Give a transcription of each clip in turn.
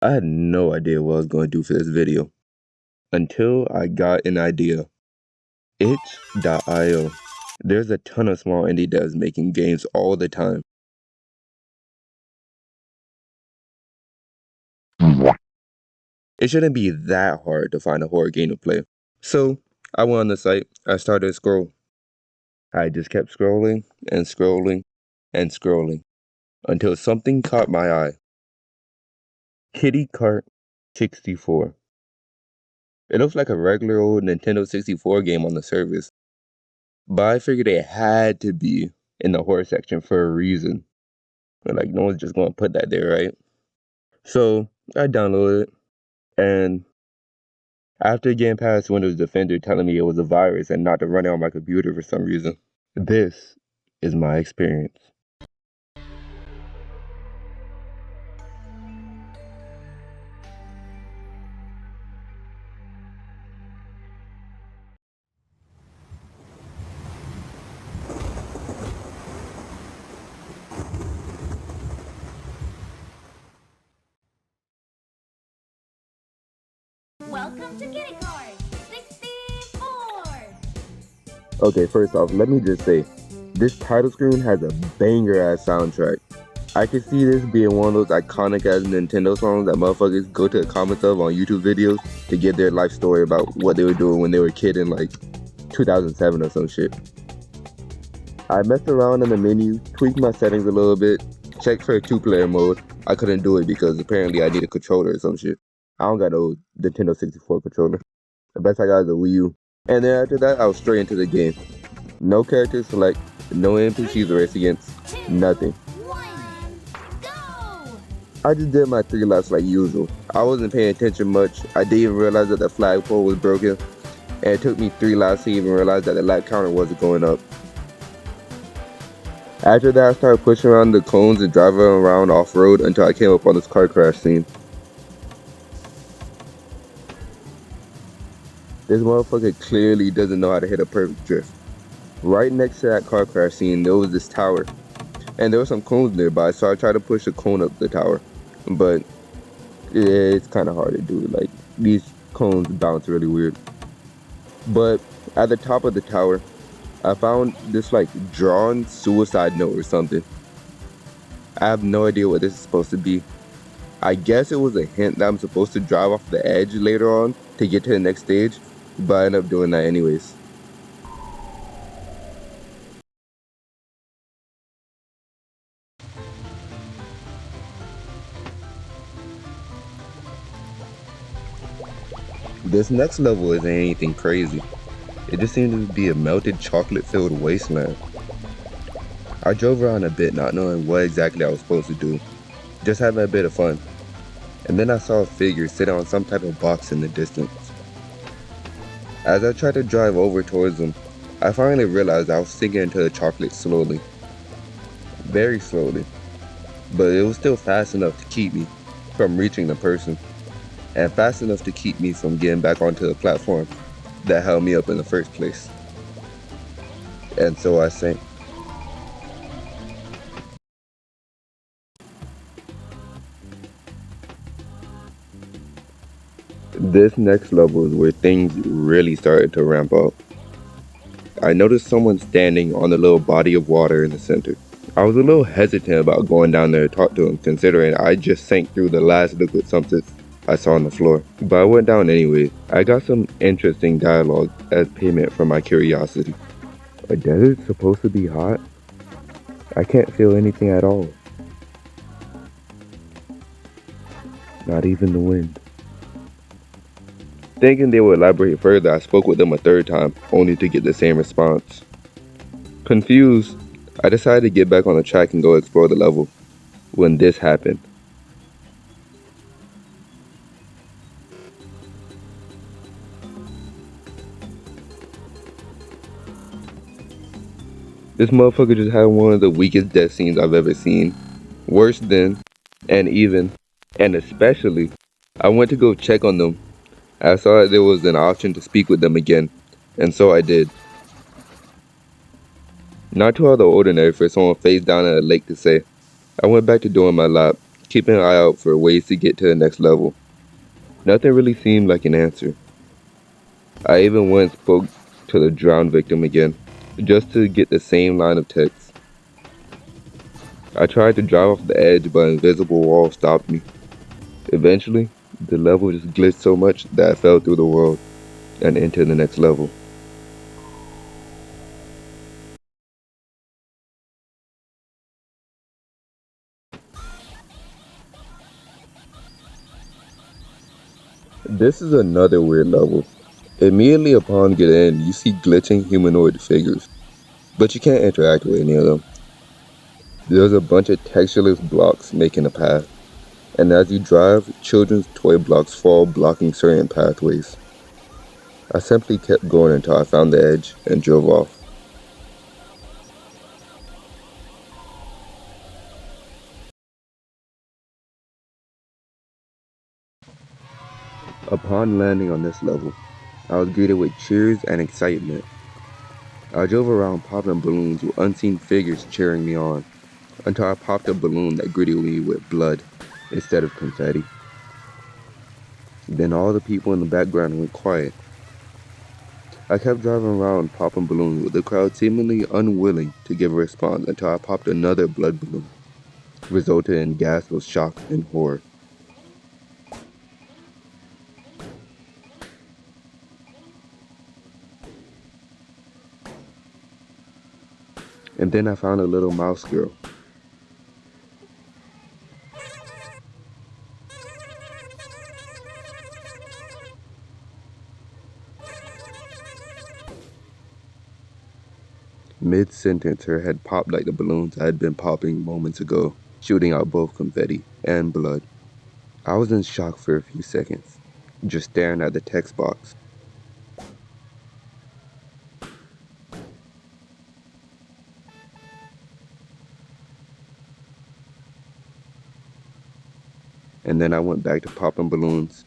I had no idea what I was going to do for this video until I got an idea. Itch.io. There's a ton of small indie devs making games all the time. It shouldn't be that hard to find a horror game to play. So I went on the site, I started to scroll. I just kept scrolling and scrolling and scrolling until something caught my eye. Kart 64. It looks like a regular old Nintendo 64 game on the surface, but I figured it had to be in the horror section for a reason. Like, no one's just gonna put that there, right? So I downloaded it, and after getting past Windows Defender telling me it was a virus and not to run it on my computer for some reason, this is my experience. Welcome to Kart 64! Okay, first off, let me just say, this title screen has a banger-ass soundtrack. I can see this being one of those iconic-ass Nintendo songs that motherfuckers go to the comments of on YouTube videos to get their life story about what they were doing when they were a kid in like 2007 or some shit. I messed around in the menu, tweaked my settings a little bit, checked for a 2-player mode. I couldn't do it because apparently I need a controller or some shit. I don't got no Nintendo 64 controller. The best I got is a Wii U. And then after that, I was straight into the game. No characters select, no NPCs to race against, nothing. I just did my 3 laps like usual. I wasn't paying attention much. I didn't even realize that the flagpole was broken. And it took me 3 laps to even realize that the lap counter wasn't going up. After that, I started pushing around the cones and driving around off-road until I came up on this car crash scene. This motherfucker clearly doesn't know how to hit a perfect drift. Right next to that car crash scene, there was this tower. And there were some cones nearby, so I tried to push a cone up the tower. But it's kind of hard to do. Like, these cones bounce really weird. But at the top of the tower, I found this like drawn suicide note or something. I have no idea what this is supposed to be. I guess it was a hint that I'm supposed to drive off the edge later on to get to the next stage, but I ended up doing that anyways. This next level isn't anything crazy. It just seemed to be a melted chocolate-filled wasteland. I drove around a bit not knowing what exactly I was supposed to do, just having a bit of fun. And then I saw a figure sitting on some type of box in the distance. As I tried to drive over towards him, I finally realized I was sinking into the chocolate slowly. Very slowly. But it was still fast enough to keep me from reaching the person, and fast enough to keep me from getting back onto the platform that held me up in the first place. And so I sank. This next level is where things really started to ramp up. I noticed someone standing on the little body of water in the center. I was a little hesitant about going down there to talk to him, considering I just sank through the last liquid substance I saw on the floor. But I went down anyway. I got some interesting dialogue as payment for my curiosity. A desert supposed to be hot? I can't feel anything at all. Not even the wind. Thinking they would elaborate further, I spoke with them a 3rd time, only to get the same response. Confused, I decided to get back on the track and go explore the level, when this happened. This motherfucker just had one of the weakest death scenes I've ever seen. Worse than, and even, and especially, I went to go check on them. I saw that there was an option to speak with them again, and so I did. Not too out of the ordinary for someone face down in a lake to say. I went back to doing my lap, keeping an eye out for ways to get to the next level. Nothing really seemed like an answer. I even went and spoke to the drowned victim again, just to get the same line of text. I tried to drive off the edge, but an invisible wall stopped me. Eventually, the level just glitched so much that I fell through the world and into the next level. This is another weird level. Immediately upon getting in, you see glitching humanoid figures, but you can't interact with any of them. There's a bunch of textureless blocks making a path, and as you drive, children's toy blocks fall blocking certain pathways. I simply kept going until I found the edge and drove off. Upon landing on this level, I was greeted with cheers and excitement. I drove around popping balloons with unseen figures cheering me on, until I popped a balloon that greeted me with blood instead of confetti. Then all the people in the background went quiet. I kept driving around popping balloons with the crowd seemingly unwilling to give a response until I popped another blood balloon, resulting in gasps of shock and horror. And then I found a little mouse girl. Mid-sentence, her head popped like the balloons I had been popping moments ago, shooting out both confetti and blood. I was in shock for a few seconds, just staring at the text box. And then I went back to popping balloons.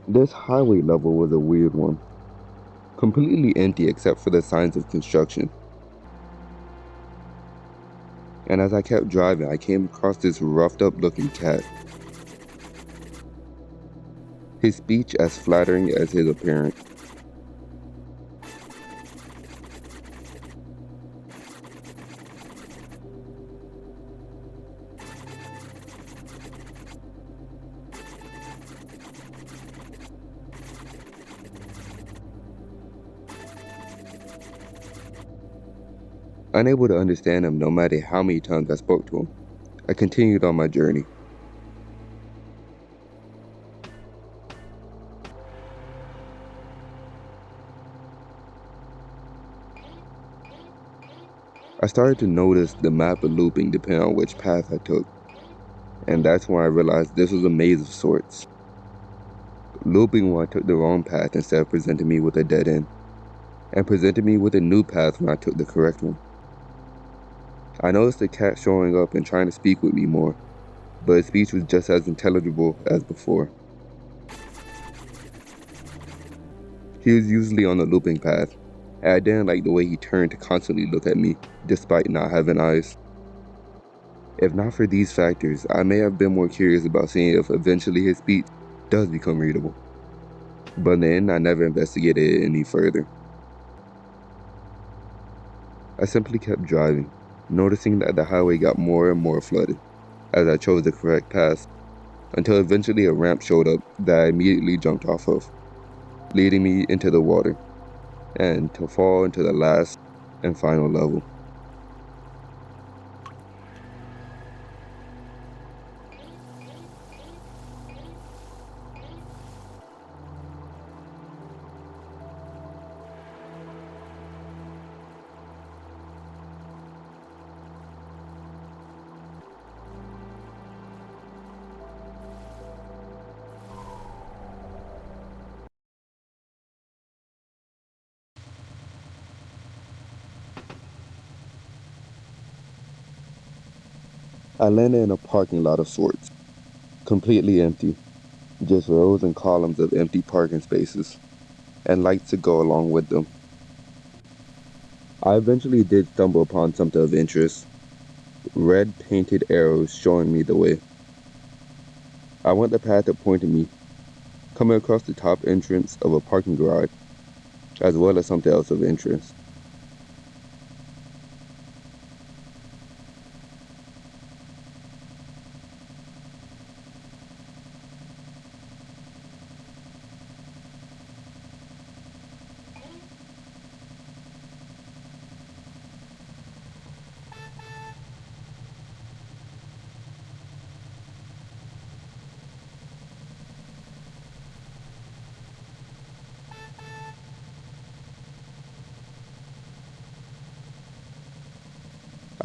This highway level was a weird one, completely empty except for the signs of construction. And as I kept driving, I came across this roughed up looking cat. His speech as flattering as his appearance. Unable to understand him no matter how many times I spoke to him, I continued on my journey. I started to notice the map looping depending on which path I took, and that's when I realized this was a maze of sorts. Looping when I took the wrong path instead of presenting me with a dead end, and presented me with a new path when I took the correct one. I noticed the cat showing up and trying to speak with me more, but his speech was just as intelligible as before. He was usually on the looping path, and I didn't like the way he turned to constantly look at me, despite not having eyes. If not for these factors, I may have been more curious about seeing if eventually his speech does become readable. But in the end, I never investigated it any further. I simply kept driving, noticing that the highway got more and more flooded as I chose the correct path, until eventually a ramp showed up that I immediately jumped off of, leading me into the water, and to fall into the last and final level. I landed in a parking lot of sorts, completely empty, just rows and columns of empty parking spaces, and lights to go along with them. I eventually did stumble upon something of interest, red painted arrows showing me the way. I went the path it pointed me, coming across the top entrance of a parking garage, as well as something else of interest.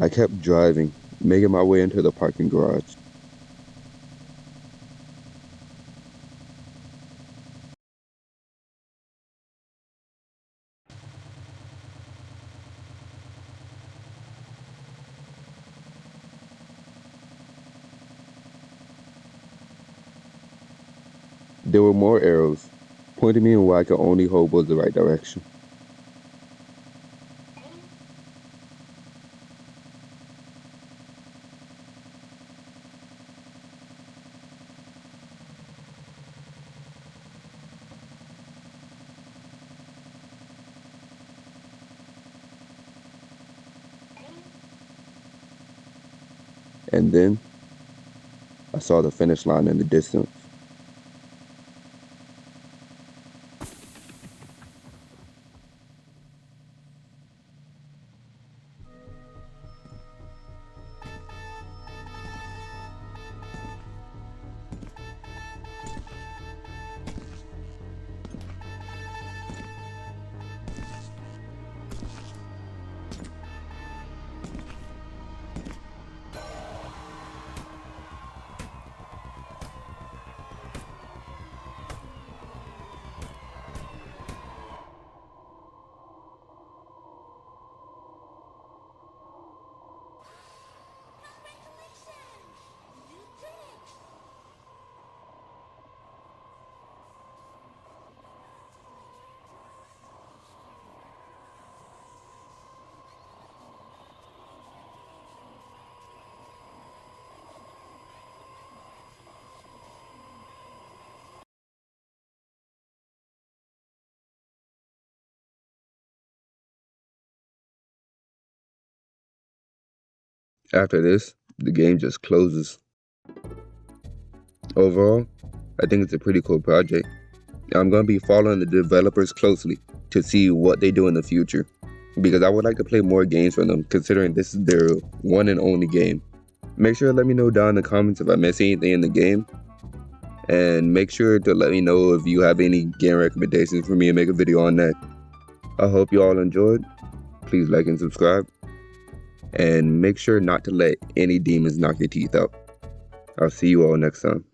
I kept driving, making my way into the parking garage. There were more arrows, pointing me in what I could only hope was the right direction. And then I saw the finish line in the distance. After this, the game just closes. Overall, I think it's a pretty cool project. I'm going to be following the developers closely to see what they do in the future, because I would like to play more games from them, considering this is their one and only game. Make sure to let me know down in the comments if I miss anything in the game, and make sure to let me know if you have any game recommendations for me to make a video on that. I hope you all enjoyed. Please like and subscribe, and make sure not to let any demons knock your teeth out. I'll see you all next time.